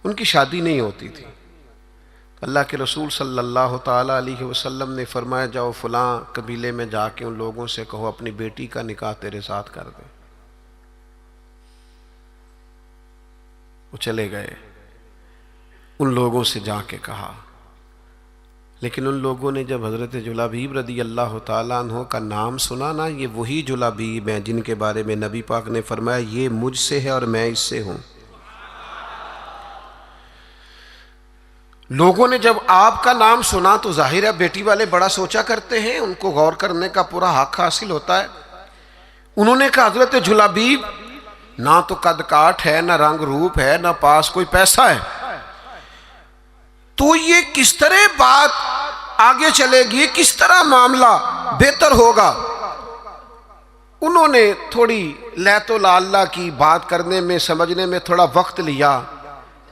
उनकी शादी नहीं होती थी। अल्लाह के रसूल सल्लल्लाहु ताला अलैहि वसल्लम ने फरमाया, जाओ फलां कबीले में जाके उन लोगों से कहो अपनी बेटी का निकाह तेरे साथ कर दे। वो चले गए, उन लोगों से जाके कहा, लेकिन उन लोगों ने जब हज़रत जुलाबीब रदी अल्लाह ताला अन्हु का नाम सुना ना, ये वही जुलाबीब हैं जिनके बारे में नबी पाक ने फरमाया ये मुझसे है और मैं इससे हूँ। लोगों ने जब आपका नाम सुना तो जाहिर है बेटी वाले बड़ा सोचा करते हैं, उनको गौर करने का पूरा हक हासिल होता है। उन्होंने कहा, हज़रत जुलाबीब, ना तो कद काठ है, ना रंग रूप है, ना पास कोई पैसा है, तो ये किस तरह बात आगे चलेगी, किस तरह मामला बेहतर होगा। उन्होंने थोड़ी लैतो लाल्ला की बात करने में, समझने में थोड़ा वक्त लिया।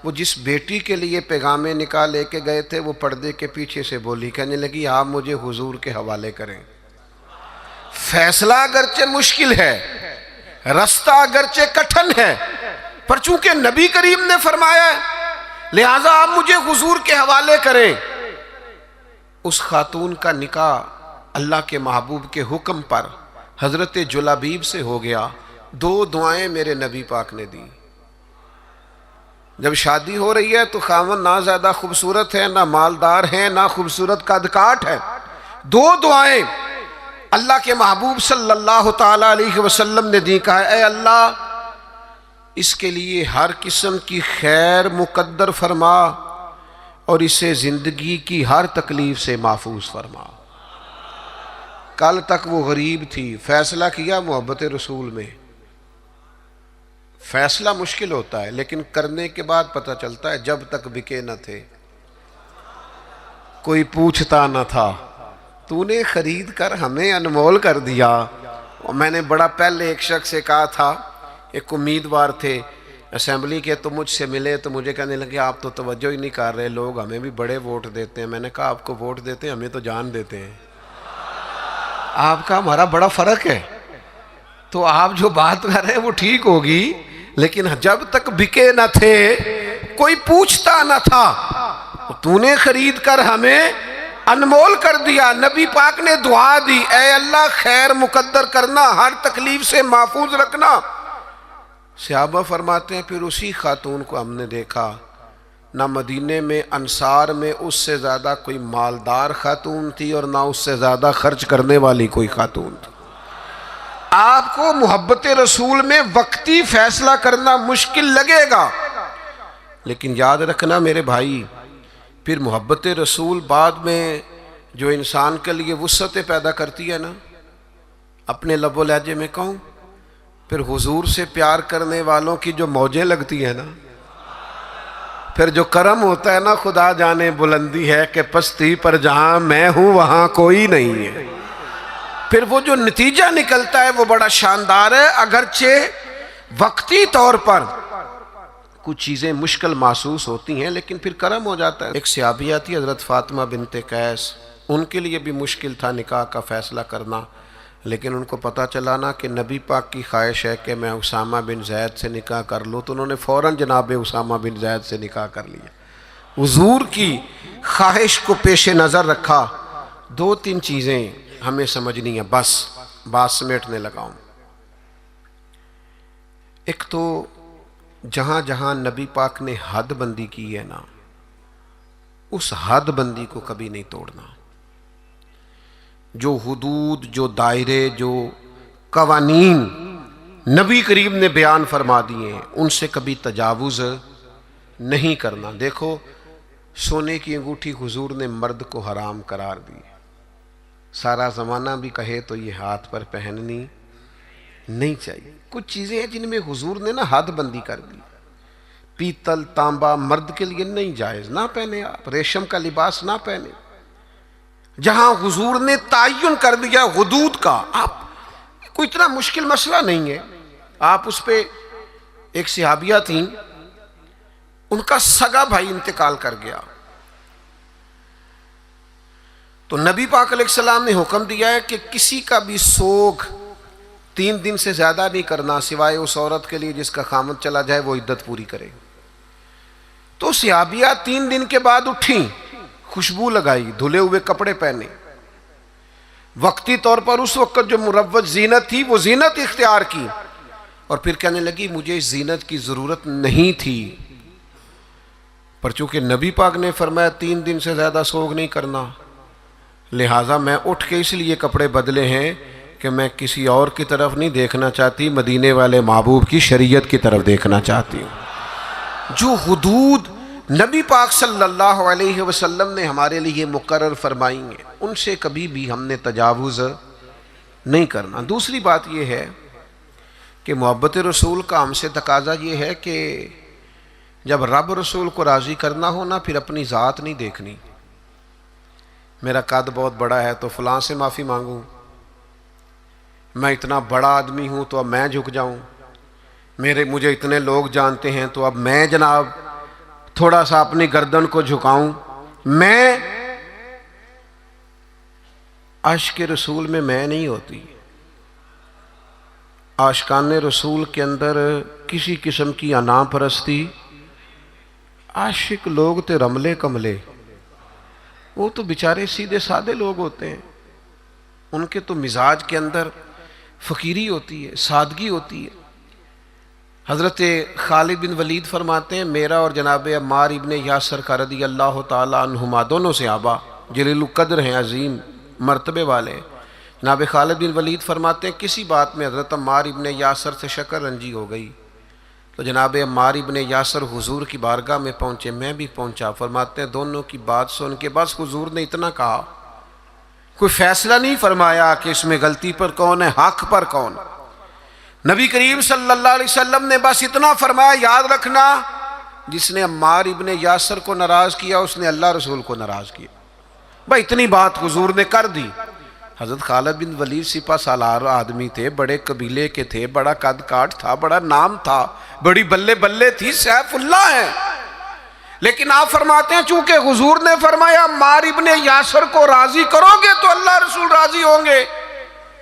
वो जिस बेटी के लिए पैगामे निकाह लेके गए थे वो पर्दे के पीछे से बोली, कहने लगी आप मुझे हुजूर के हवाले करें। फैसला अगरचे मुश्किल है, रास्ता अगरचे कठिन है, पर चूंकि नबी करीम ने फरमाया लिहाजा आप मुझे हुजूर के हवाले करें। उस खातून का निकाह अल्लाह के महबूब के हुक्म पर हज़रत जुलाबीब से हो गया। दो दुआएं मेरे नबी पाक ने दी। जब शादी हो रही है तो खामन ना ज़्यादा खूबसूरत है, ना मालदार है, ना खूबसूरत कदकाठ है, दो दुआएं अल्लाह के महबूब सल्लल्लाहु ताला अलैहि वसल्लम ने दी। कहा, ए अल्लाह, इसके लिए हर किस्म की खैर मुकद्दर फरमा और इसे ज़िंदगी की हर तकलीफ से महफूज फरमा। कल तक वो गरीब थी, फैसला किया मोहब्बत रसूल में। फैसला मुश्किल होता है लेकिन करने के बाद पता चलता है, जब तक बिके न थे कोई पूछता न था, तूने खरीद कर हमें अनमोल कर दिया। और मैंने बड़ा पहले एक शख्स से कहा था एक उम्मीदवार थे असेंबली के, तो मुझसे मिले तो मुझे कहने लगे आप तो तवज्जो ही नहीं कर रहे, लोग हमें भी बड़े वोट देते हैं। मैंने कहा आपको वोट देते हैं, हमें तो जान देते हैं। आपका हमारा बड़ा फ़र्क है। तो आप जो बात कर रहे हैं वो ठीक होगी, लेकिन जब तक बिके न थे कोई पूछता न था, तूने खरीद कर हमें अनमोल कर दिया। नबी पाक ने दुआ दी, ऐ अल्लाह खैर मुकद्दर करना, हर तकलीफ से महफूज रखना। सहाबा फरमाते हैं फिर उसी खातून को हमने देखा, ना मदीने में अंसार में उससे ज़्यादा कोई मालदार खातून थी और ना उससे ज़्यादा खर्च करने वाली कोई खातून थी। आपको मोहब्बत रसूल में वक्ती फैसला करना मुश्किल लगेगा, लेकिन याद रखना मेरे भाई, फिर मोहब्बत रसूल बाद में जो इंसान के लिए वुस्सतें पैदा करती है ना, अपने लबो लहजे में कहूँ, फिर हुजूर से प्यार करने वालों की जो मौजें लगती है ना, फिर जो करम होता है ना, खुदा जाने बुलंदी है कि पस्ती पर जहाँ मैं हूँ वहाँ कोई नहीं है। फिर वो जो नतीजा निकलता है वो बड़ा शानदार है। अगरचे वक्ती तौर पर कुछ चीज़ें मुश्किल महसूस होती हैं, लेकिन फिर करम हो जाता है। एक सहाबिया थी हज़रत फ़ातिमा बिनते कैस, उनके लिए भी मुश्किल था निकाह का फ़ैसला करना, लेकिन उनको पता चला ना कि नबी पाक की ख्वाहिश है कि मैं उसामा बिन ज़ैद से निकाह कर लूँ, तो उन्होंने फ़ौरन जनाब उसामा बिन ज़ैद से निकाह कर लिया। हुजूर की ख्वाहिश को पेश नज़र रखा। दो तीन चीज़ें हमें समझनी है, बस बात समेटने लगा हूँ। एक तो जहाँ जहाँ नबी पाक ने हद बंदी की है ना, उस हद बंदी को कभी नहीं तोड़ना। जो हुदूद, जो दायरे, जो कवानीन नबी करीम ने बयान फरमा दिए हैं, उनसे कभी तजावुज़ नहीं करना। देखो, सोने की अंगूठी हुजूर ने मर्द को हराम करार दी, सारा ज़माना भी कहे तो ये हाथ पर पहननी नहीं चाहिए। कुछ चीज़ें हैं जिनमें हुजूर ने ना हद बंदी कर दी। पीतल तांबा मर्द के लिए नहीं जायज़, ना पहने आप। रेशम का लिबास ना पहने। जहां हुजूर ने तायुन कर दिया हुदूद का, आप कोई इतना मुश्किल मसला नहीं है। आप उस पे, एक सहाबिया थी, उनका सगा भाई इंतकाल कर गया, तो नबी पाक अलैहिस्सलाम ने हुक्म दिया है कि किसी का भी सोग 3 दिन से ज़्यादा नहीं करना, सिवाय उस औरत के लिए जिसका खामद चला जाए, वो इद्दत पूरी करे। तो सहाबिया 3 दिन के बाद उठी, खुशबू लगाई, धुले हुए कपड़े पहने, वक्ती तौर पर उस वक्त जो मुरव्वज जीनत थी वो जीनत इख्तियार की, और फिर कहने लगी मुझे इस जीनत की ज़रूरत नहीं थी, पर चूंकि नबी पाक ने फरमाया 3 दिन से ज़्यादा सोग नहीं करना, लिहाजा मैं उठ के इसलिए कपड़े बदले हैं कि मैं किसी और की तरफ नहीं देखना चाहती, मदीने वाले महबूब की शरीयत की तरफ देखना चाहती हूँ। जो हुदूद नबी पाक सल्लल्लाहु अलैहि वसल्लम ने हमारे लिए मुकर्रर फरमाई हैं, उनसे कभी भी हमने तजावुज़ नहीं करना। दूसरी बात यह है कि मोहब्बत रसूल का हमसे तकाजा ये है कि जब रब रसूल को राज़ी करना हो ना, फिर अपनी ज़ात नहीं देखनी। मेरा कद बहुत बड़ा है तो फ़लाँ से माफ़ी मांगूँ, मैं इतना बड़ा आदमी हूँ तो अब मैं झुक जाऊँ, मुझे इतने लोग जानते हैं तो अब मैं जनाब थोड़ा सा अपनी गर्दन को झुकाऊं। मैं आशिक़ रसूल में मैं नहीं होती। आशिकान रसूल के अंदर किसी किस्म की अना परस्ती, आशिक लोग तो रमले कमले, वो तो बेचारे सीधे सादे लोग होते हैं, उनके तो मिजाज के अंदर फ़कीरी होती है, सादगी होती है। हज़रत खालिद बिन वलीद फरमाते हैं, मेरा और जनाब अम्मार इब्ने यासर का रदी अल्लाह ताला अन्हुमा, दोनों सहाबा जलील क़द्र हैं, अजीम मर्तबे वाले। जनाब खालिद बिन वलीद फरमाते हैं, किसी बात में हज़रत अम्मार इब्ने यासर से शक्र रंजी हो गई, तो जनाब अम्मार इब्ने यासर हुजूर की बारगाह में पहुँचे, मैं भी पहुँचा। फरमाते हैं दोनों की बात सुन के बस हुजूर ने इतना कहा, कोई फैसला नहीं फरमाया कि इसमें गलती पर कौन है, हक पर कौन। नबी करीम सल्लल्लाहु अलैहि वसल्लम ने बस इतना फरमाया, याद रखना जिसने अम्मार इब्ने यासर को नाराज़ किया उसने अल्लाह रसूल को नाराज़ किया। भाई इतनी बात हुजूर ने कर दी। हजरत खालिद बिन वलीद सिपा सालार आदमी थे, बड़े कबीले के थे, बड़ा कद काठ था, बड़ा नाम था, बड़ी बल्ले बल्ले थी, सैफुल्लाह है। लेकिन आप फरमाते हैं चूंकि हुजूर ने फरमाया अम्मार इब्ने यासर को राजी करोगे तो अल्लाह रसूल राजी होंगे,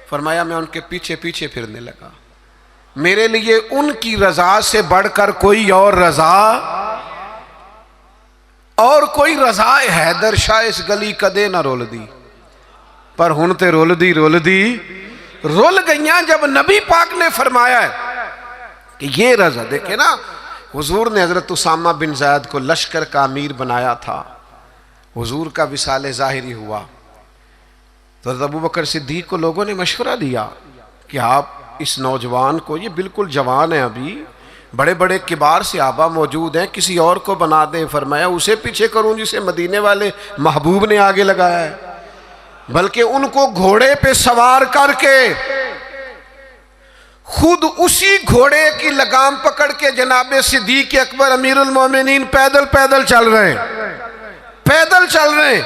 फरमाया मैं उनके पीछे पीछे फिरने लगा। मेरे लिए उनकी रजा से बढ़कर कोई और रजा, और कोई रजा हैदर शाह इस गली कदे ना रोल दी, पर हुण ते रोल दी रुल गईयां जब नबी पाक ने फरमाया है कि ये रजा। देखे ना, हुजूर ने हजरत उसामा बिन ज़ैद को लश्कर का अमीर बनाया था, हुजूर का विसाले ज़ाहिरी हुआ तो हजरत अबू बकर सिद्दीक को लोगों ने मशवरा दिया कि आप इस नौजवान को, ये बिल्कुल जवान है अभी, बड़े बड़े किबार सहाबा मौजूद हैं, किसी और को बना दें। फरमाया उसे पीछे करूं जिसे मदीने वाले महबूब ने आगे लगाया है, बल्कि उनको घोड़े पे सवार करके खुद उसी घोड़े की लगाम पकड़ के जनाबे सिद्दीक अकबर अमीरुल मोमिनीन पैदल पैदल चल रहे हैं।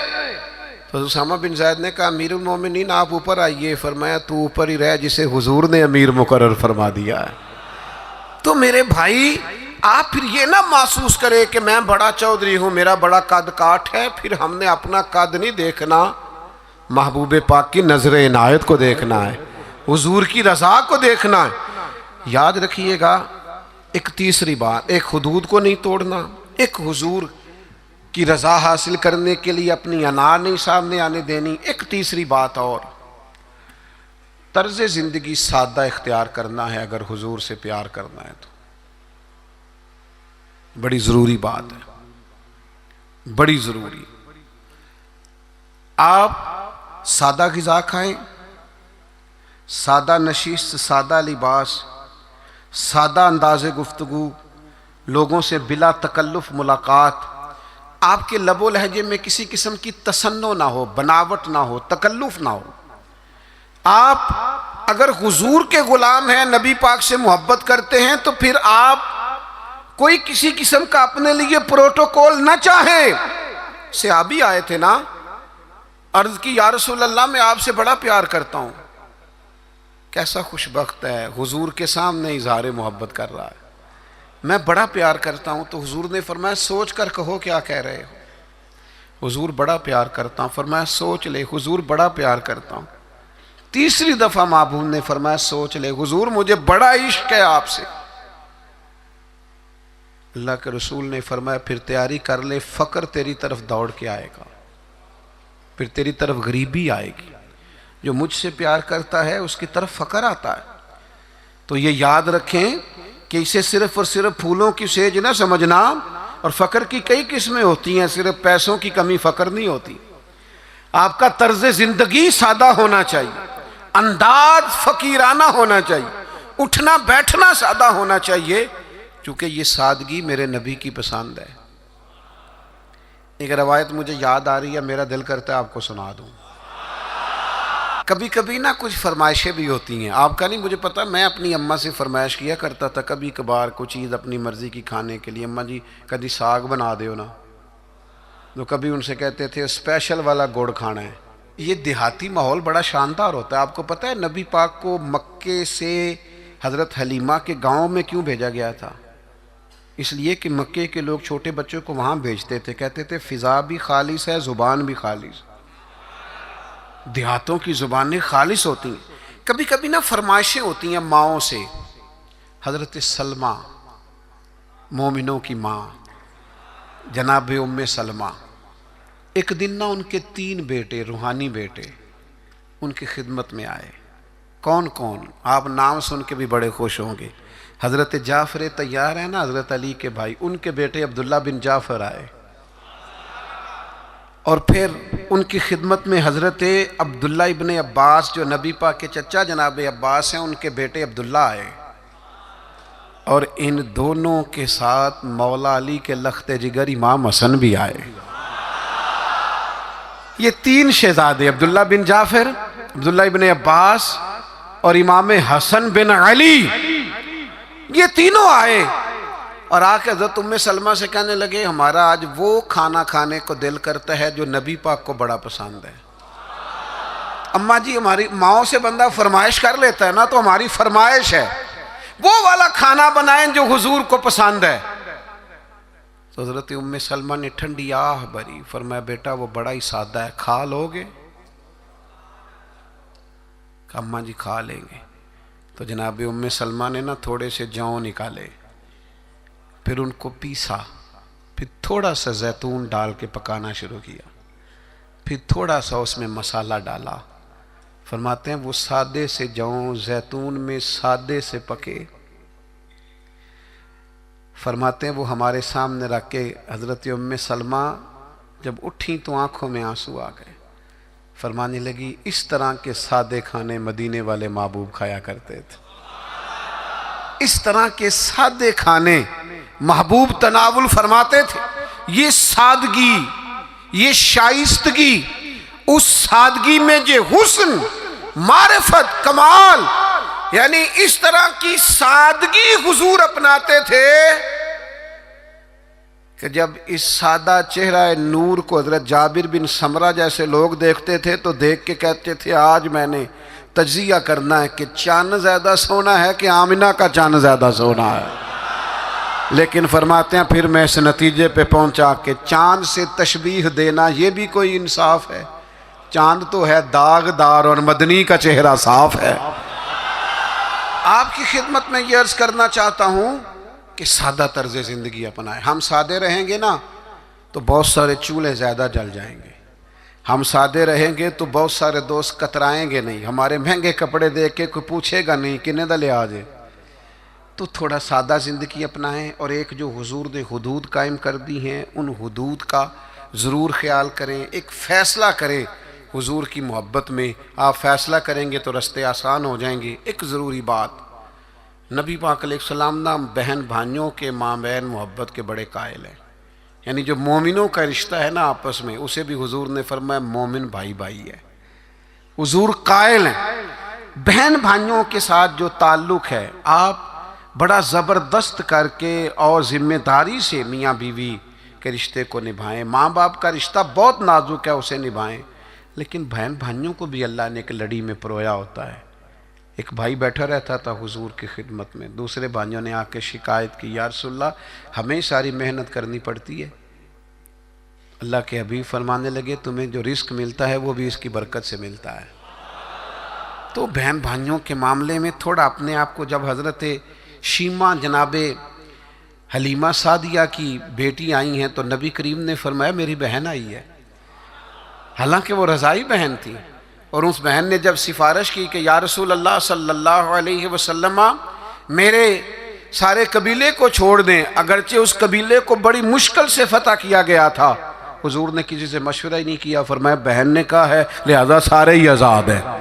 तो उसामा बिन ज़ैद ने कहा अमीरुल मोमिनीन आप ऊपर आइए। फरमाया तू ऊपर ही रह जिसे हुजूर ने अमीर मुकर्रर फरमा दिया है। तो मेरे भाई आप फिर ये ना महसूस करें कि मैं बड़ा चौधरी हूं, मेरा बड़ा कद काठ है, फिर हमने अपना कद नहीं देखना, महबूब पाक की नजर इनायत को देखना है, हुजूर की रजा को देखना है। याद रखिएगा एक तीसरी बात, एक हुदूद को नहीं तोड़ना, एक हुजूर की रजा हासिल करने के लिए अपनी अना नहीं सामने आने देनी। एक तीसरी बात और, तर्ज जिंदगी सादा इख्तियार करना है अगर हुजूर से प्यार करना है तो। बड़ी जरूरी बात है, बड़ी जरूरी। आप सादा ग़िज़ा खाएं, सादा नशीस, सादा लिबास, सादा अंदाज़े गुफ्तगू, लोगों से बिला तकल्लुफ़ मुलाकात, आपके लबो लहजे में किसी किस्म की तसन्नो ना हो, बनावट ना हो, तकल्लुफ़ ना हो। आप अगर हुजूर के गुलाम हैं, नबी पाक से मोहब्बत करते हैं, तो फिर आप कोई किसी किस्म का अपने लिए प्रोटोकॉल ना चाहें। सहाबी आए थे ना, अर्ज की या रसूल अल्लाह मैं आपसे बड़ा प्यार करता हूं। कैसा खुशबख्त है, हुजूर के सामने इजहार मोहब्बत कर रहा है, मैं बड़ा प्यार करता हूं। तो हुजूर ने फरमाया सोच कर कहो क्या कह रहे हो। हुजूर बड़ा प्यार करता हूं, फरमाया सोच ले, हुजूर बड़ा प्यार करता हूं। तीसरी दफा महबूब ने फरमाया सोच ले, हुजूर मुझे बड़ा इश्क है आपसे। अल्लाह के रसूल ने फरमाया फिर तैयारी कर ले, फकर तेरी तरफ दौड़ के आएगा, फिर तेरी तरफ गरीबी आएगी। जो मुझसे प्यार करता है उसकी तरफ फकर आता है। तो ये याद रखें कि इसे सिर्फ और सिर्फ फूलों की सेज ना समझना, और फकर की कई किस्में होती हैं, सिर्फ पैसों की कमी फकर नहीं होती। आपका तर्ज जिंदगी सादा होना चाहिए, अंदाज फकीराना होना चाहिए, उठना बैठना सादा होना चाहिए, क्योंकि ये सादगी मेरे नबी की पसंद है। एक रवायत मुझे याद आ रही है, मेरा दिल करता है आपको सुना दूं। कभी कभी ना कुछ फरमाइशें भी होती हैं, आपका नहीं मुझे पता, मैं अपनी अम्मा से फरमाइश किया करता था कभी कभार कुछ चीज़ अपनी मर्ज़ी की खाने के लिए, अम्मा जी कभी साग बना दो ना, तो कभी उनसे कहते थे स्पेशल वाला गुड़ खाना है। ये देहाती माहौल बड़ा शानदार होता है। आपको पता है नबी पाक को मक्के से हज़रत हलीमा के गाँव में क्यों भेजा गया था? इसलिए कि मक्के के लोग छोटे बच्चों को वहाँ भेजते थे, कहते थे फ़िज़ा भी खालिस है, ज़ुबान भी खालिस। देहातों की ज़ुबानें खालिस होती हैं। कभी कभी ना फरमाइशें होती हैं माओं से। हज़रत सलमा मोमिनों की माँ जनाब उम्मे सलमा, एक दिन ना उनके 3 बेटे रूहानी बेटे उनकी खिदमत में आए। कौन कौन? आप नाम सुन के भी बड़े खुश होंगे। हज़रत जाफ़र तैयार है ना, हज़रत अली के भाई, उनके बेटे अब्दुल्ला बिन जाफ़र आए, और फिर उनकी खिदमत में हज़रत अब्दुल्ला इब्ने अब्बास जो नबी पाक के चचा जनाब अब्बास हैं, उनके बेटे अब्दुल्ला आए, और इन दोनों के साथ मौला अली के लख्त जिगर इमाम हसन भी आए। ये 3 शहजादे अब्दुल्ला बिन जाफ़र, अब्दुल्ला इब्ने अब्बास और इमाम हसन बिन अली, ये तीनों आए और आके हज़रत उम्मे सलमा से कहने लगे हमारा आज वो खाना खाने को दिल करता है जो नबी पाक को बड़ा पसंद है। अम्मा जी हमारी माओ से बंदा फरमाइश कर लेता है ना, तो हमारी फरमाइश है वो वाला खाना बनाएं जो हुजूर को पसंद है। तो हज़रत उम्मे सलमा ने ठंडी आह भरी, फरमाया बेटा वो बड़ा ही सादा है, खा लोगे? अम्मा जी खा लेंगे। तो जनाब उम्मे सलमा ने ना थोड़े से जौ निकाले, फिर उनको पीसा, फिर थोड़ा सा जैतून डाल के पकाना शुरू किया, फिर थोड़ा सा उसमें मसाला डाला। फरमाते हैं वो सादे से जौ जैतून में सादे से पके। फरमाते हैं वो हमारे सामने रख के हज़रत उम्मे सलमा जब उठी तो आंखों में आंसू आ गए। फरमाने लगी इस तरह के सादे खाने मदीने वाले महबूब खाया करते थे, इस तरह के सादे खाने महबूब तनावुल फरमाते थे। ये सादगी, ये शाइस्तगी, उस सादगी में जो हुस्न, मारिफत, कमाल, यानी इस तरह की सादगी हुजूर अपनाते थे कि जब इस सादा चेहरा नूर को हजरत जाबिर बिन समरा जैसे लोग देखते थे तो देख के कहते थे आज मैंने तज्जिया करना है कि चांद ज़्यादा सोना है कि आमिना का चांद ज़्यादा सोना है। लेकिन फरमाते हैं फिर मैं इस नतीजे पे पहुंचा कि चांद से तशबीह देना ये भी कोई इंसाफ है? चांद तो है दागदार और मदनी का चेहरा साफ है। आपकी खिदमत में ये अर्ज करना चाहता हूं कि सादा तर्ज ज़िंदगी अपनाएं। हम सादे रहेंगे ना तो बहुत सारे चूल्हे ज़्यादा जल जाएंगे, हम सादे रहेंगे तो बहुत सारे दोस्त कतराएंगे नहीं, हमारे महंगे कपड़े देख के कोई पूछेगा नहीं किन्ने दा लिया आज। तो थोड़ा सादा ज़िंदगी अपनाएं और एक जो हुजूर ने हुदूद कायम कर दी हैं उन हुदूद का ज़रूर ख्याल करें। एक फ़ैसला करें हुजूर की मोहब्बत में, आप फ़ैसला करेंगे तो रास्ते आसान हो जाएंगे। एक ज़रूरी बात, नबी पाक अलैहिस्सलाम ना बहन भाइयों के माबैन मोहब्बत के बड़े कायल हैं, यानी जो मोमिनों का रिश्ता है ना आपस में, उसे भी हुजूर ने फरमाया मोमिन भाई भाई है। हुजूर कायल हैं बहन भाइयों के साथ जो ताल्लुक़ है आप बड़ा ज़बरदस्त करके और ज़िम्मेदारी से मियाँ बीवी के रिश्ते को निभाएं। माँ बाप का रिश्ता बहुत नाजुक है, उसे निभाएं, लेकिन बहन भाइयों को भी अल्लाह ने एक लड़ी में परोया होता है। एक भाई बैठा रहता था हुजूर की खिदमत में, दूसरे भाइयों ने आके शिकायत की या रसूलल्लाह हमें सारी मेहनत करनी पड़ती है। अल्लाह के हबीब फरमाने लगे तुम्हें जो रिस्क मिलता है वो भी इसकी बरकत से मिलता है। तो बहन भाइयों के मामले में थोड़ा अपने आप को, जब हज़रत शीमा जनाबे हलीमा सादिया की बेटी आई हैं तो नबी करीम ने फरमाया मेरी बहन आई है, हालांकि वो रज़ाई बहन थी। और उस बहन ने जब सिफारिश की कि या रसूल अल्लाह सल्लल्लाहु अलैहि वसल्लम मेरे सारे कबीले को छोड़ दें, अगरचे उस कबीले को बड़ी मुश्किल से फतह किया गया था। हुजूर ने किसी से मशवरा ही नहीं किया, फरमाया बहन ने कहा है लिहाजा सारे ही आज़ाद हैं।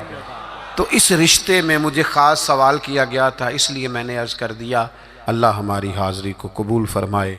तो इस रिश्ते में मुझे ख़ास सवाल किया गया था, इसलिए मैंने अर्ज़ कर दिया। अल्लाह हमारी हाज़री को कबूल फरमाए।